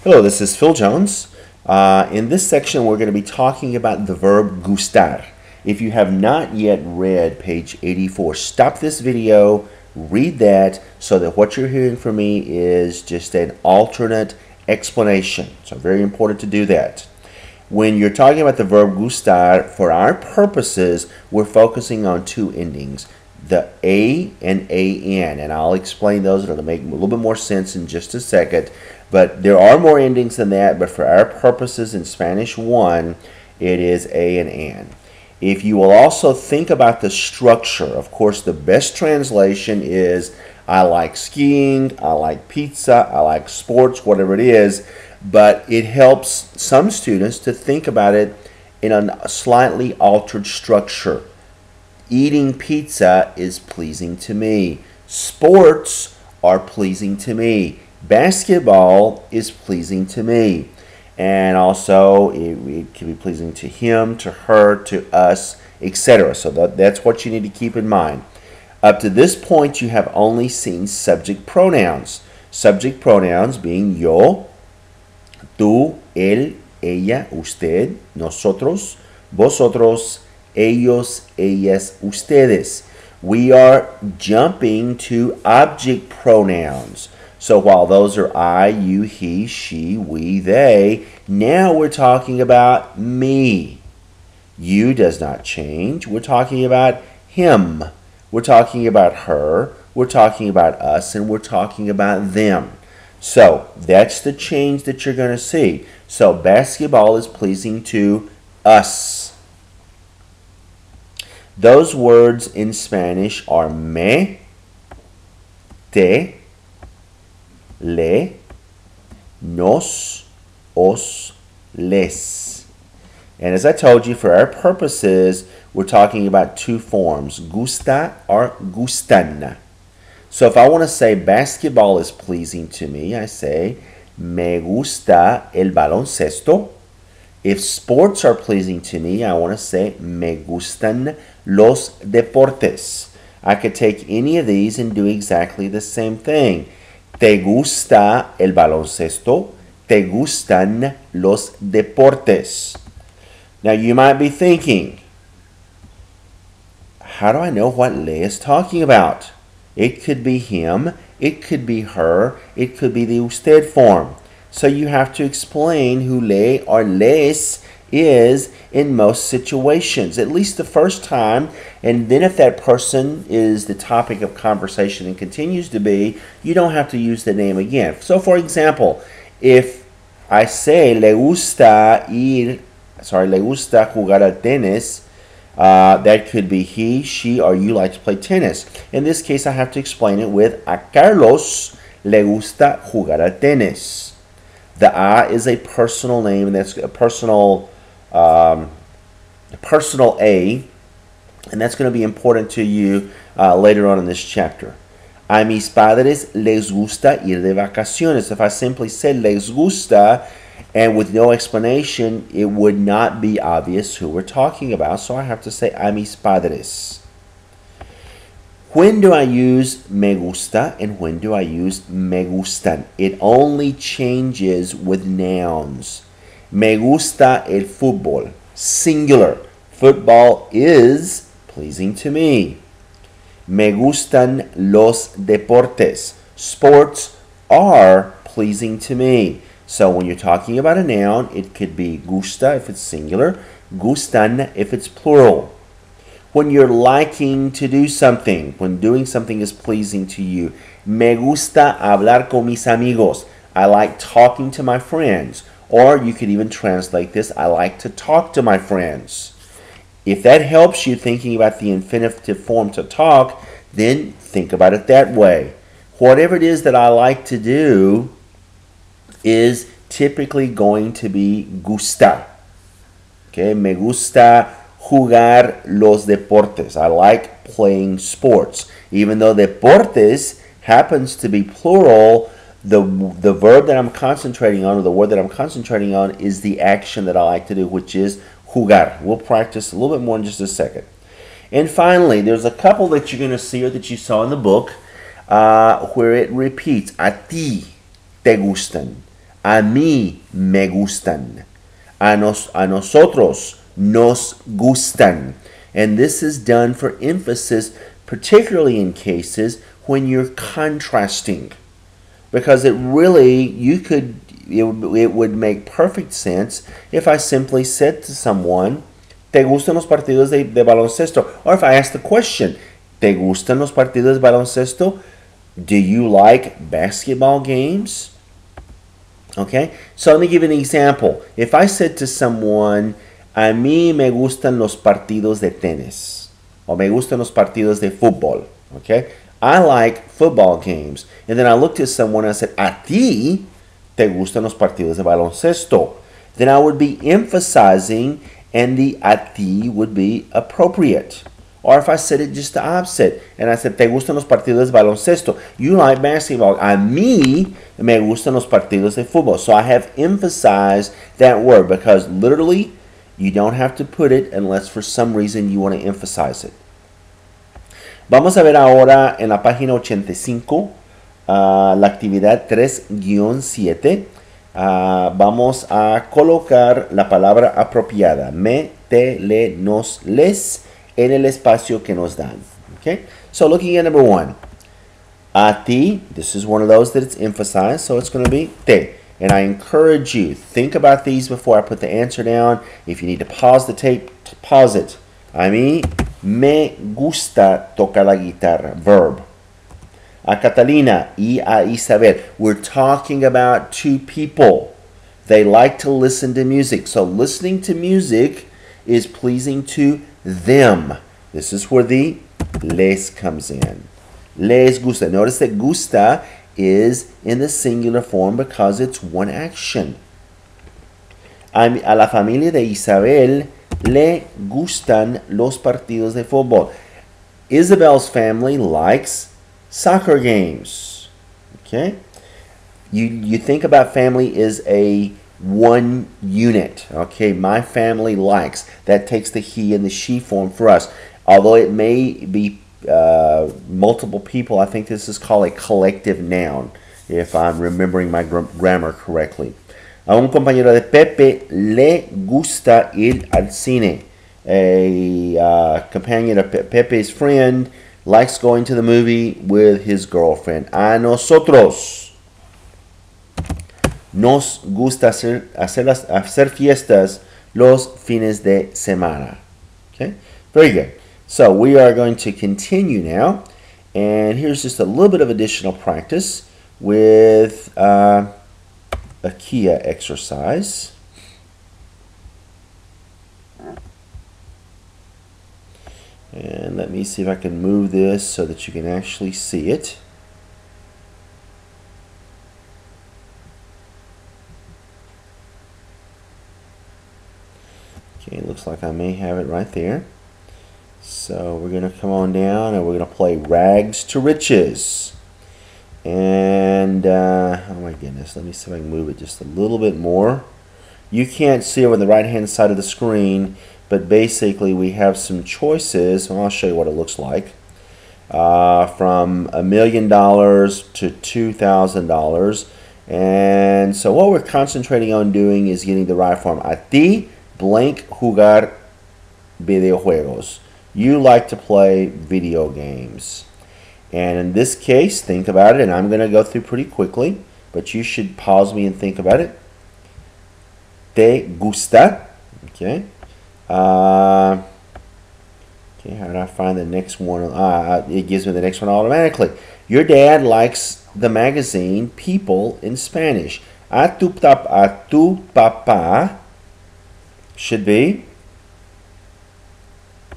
Hello, this is Phil Jones. In this section, we're going to be talking about the verb gustar. If you have not yet read page 84, stop this video, read that, so that what you're hearing from me is just an alternate explanation. So very important to do that. When you're talking about the verb gustar, for our purposes, we're focusing on two endings, the A and AN, and I'll explain those. It'll make a little bit more sense in just a second. But there are more endings than that, but for our purposes in Spanish 1, it is A and AN. If you will also think about the structure, of course, the best translation is I like skiing, I like pizza, I like sports, whatever it is, but it helps some students to think about it in a slightly altered structure. Eating pizza is pleasing to me. Sports are pleasing to me. Basketball is pleasing to me. And also, it can be pleasing to him, to her, to us, etc. So that's what you need to keep in mind. Up to this point, you have only seen subject pronouns. Subject pronouns being yo, tú, él, ella, usted, nosotros, vosotros, ellos, ellas, ustedes. We are jumping to object pronouns. So while those are I, you, he, she, we, they, now we're talking about me. You does not change. We're talking about him. We're talking about her. We're talking about us. And we're talking about them. So that's the change that you're going to see. So basketball is pleasing to us. Those words in Spanish are me, te, le, nos, os, les. And as I told you, for our purposes, we're talking about two forms, gusta or gustan. So if I want to say basketball is pleasing to me, I say me gusta el baloncesto. If sports are pleasing to me, I want to say me gustan los deportes. I could take any of these and do exactly the same thing. ¿Te gusta el baloncesto? ¿Te gustan los deportes? Now you might be thinking, how do I know what le is talking about? It could be him, it could be her, it could be the usted form. So you have to explain who le or les is in most situations, at least the first time, and then if that person is the topic of conversation and continues to be, you don't have to use the name again. So for example, if I say le gusta jugar al tenis, that could be he, she, or you like to play tennis. In this case, I have to explain it with a Carlos le gusta jugar al tenis. The a is a personal name, and that's a personal a, and that's going to be important to you later on in this chapter. A mis padres les gusta ir de vacaciones. If I simply said les gusta and with no explanation, it would not be obvious who we're talking about, so I have to say a mis padres. When do I use me gusta and when do I use me gustan? It only changes with nouns. Me gusta el fútbol, singular. Football is pleasing to me. Me gustan los deportes. Sports are pleasing to me. So when you're talking about a noun, it could be gusta if it's singular, gustan if it's plural. When you're liking to do something, when doing something is pleasing to you, me gusta hablar con mis amigos. I like talking to my friends. Or you could even translate this, I like to talk to my friends. If that helps you thinking about the infinitive form to talk, then think about it that way. Whatever it is that I like to do is typically going to be gusta. Okay, me gusta jugar los deportes. I like playing sports. Even though deportes happens to be plural, the verb that I'm concentrating on, or the word that I'm concentrating on, is the action that I like to do, which is jugar. We'll practice a little bit more in just a second. And finally, there's a couple that you're going to see or that you saw in the book where it repeats. A ti te gustan. A mí me gustan. A nosotros nos gustan. And this is done for emphasis, particularly in cases when you're contrasting. Because it would make perfect sense if I simply said to someone, ¿Te gustan los partidos de baloncesto? Or if I asked the question, ¿Te gustan los partidos de baloncesto? Do you like basketball games? Okay, so let me give you an example. If I said to someone, a mí me gustan los partidos de tenis, o me gustan los partidos de fútbol, okay? I like football games. And then I looked at someone and I said, a ti te gustan los partidos de baloncesto. Then I would be emphasizing, and the a ti would be appropriate. Or if I said it just the opposite, and I said, ¿Te gustan los partidos de baloncesto? You like basketball. A mí me gustan los partidos de fútbol. So I have emphasized that word because literally you don't have to put it unless for some reason you want to emphasize it. Vamos a ver ahora en la página 85 la actividad 3-7. Vamos a colocar la palabra apropiada. Me, te, le, nos, les en el espacio que nos dan. Okay? So looking at number 1. A ti, this is one of those that it's emphasized, so it's going to be te. And I encourage you, think about these before I put the answer down. If you need to pause the tape, pause it. A mí me gusta tocar la guitarra. Verb. A Catalina y a Isabel. We're talking about two people. They like to listen to music. So listening to music is pleasing to them. This is where the les comes in. Les gusta. Notice that gusta is in the singular form because it's one action. A la familia de Isabel le gustan los partidos de fútbol. Isabel's family likes soccer games. Okay? You think about family as a one unit. Okay, my family likes. That takes the he and the she form for us. Although it may be multiple people, I think this is called a collective noun, if I'm remembering my grammar correctly. A un compañero de Pepe le gusta ir al cine. A companion of Pepe's friend likes going to the movie with his girlfriend. A nosotros nos gusta hacer fiestas los fines de semana. Okay, very good. So we are going to continue now, and here's just a little bit of additional practice with a Kia exercise. And let me see if I can move this so that you can actually see it. Okay, it looks like I may have it right there. So we're going to come on down and we're going to play Rags to Riches. And, oh my goodness, let me see if I can move it just a little bit more. You can't see over the right-hand side of the screen, but basically we have some choices. Well, I'll show you what it looks like. From $1 million to $2,000. And so what we're concentrating on doing is getting the right form. A ti blank jugar videojuegos. You like to play video games. And in this case, think about it, and I'm going to go through pretty quickly, but you should pause me and think about it. Te gusta. Okay. Okay, how do I find the next one? It gives me the next one automatically. Your dad likes the magazine People in Spanish. A tu papá should be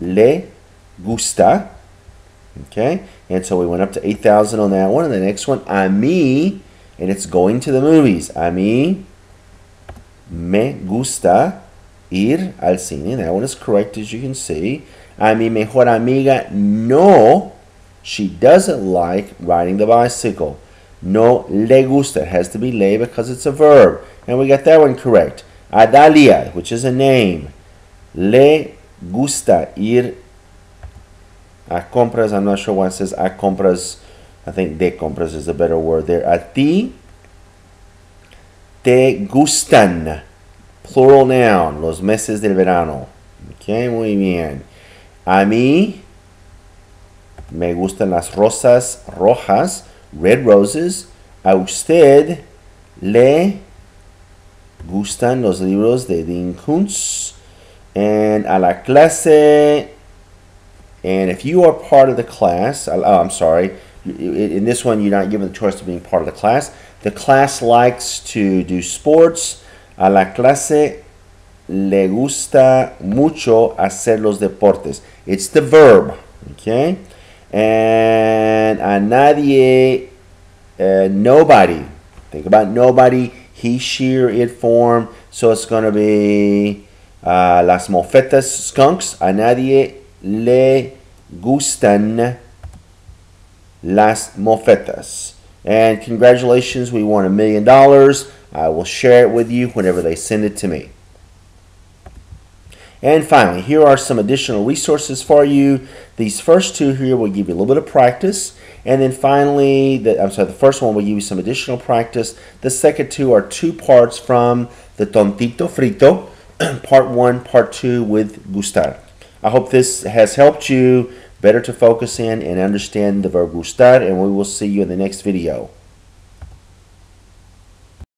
le gusta. Okay, and so we went up to 8,000 on that one. And the next one, a mí, and it's going to the movies. A mí me gusta ir al cine. That one is correct, as you can see. A mi mejor amiga no, she doesn't like riding the bicycle. No le gusta. It has to be le because it's a verb. And we got that one correct. A Dalia, which is a name, le gusta ir a compras. I'm not sure why it says a compras. I think de compras is a better word there. A ti te gustan? Plural noun, los meses del verano. Ok, muy bien. A mí me gustan las rosas rojas, red roses. A usted le gustan los libros de Dean Koontz. And a la clase, and if you are part of the class, I'm sorry, in this one you're not given the choice of being part of the class. The class likes to do sports. A la clase le gusta mucho hacer los deportes. It's the verb, okay? And a nadie, nobody. Think about nobody, he, she, or it form. So it's going to be las mofetas, skunks. A nadie le gustan las mofetas. And congratulations, we won $1 million. I will share it with you whenever they send it to me. And finally, here are some additional resources for you. These first two here will give you a little bit of practice. And then finally, the first one will give you some additional practice. The second two are two parts from the Tontito Frito, part 1, part 2 with gustar. I hope this has helped you better to focus in and understand the verb gustar, and we will see you in the next video.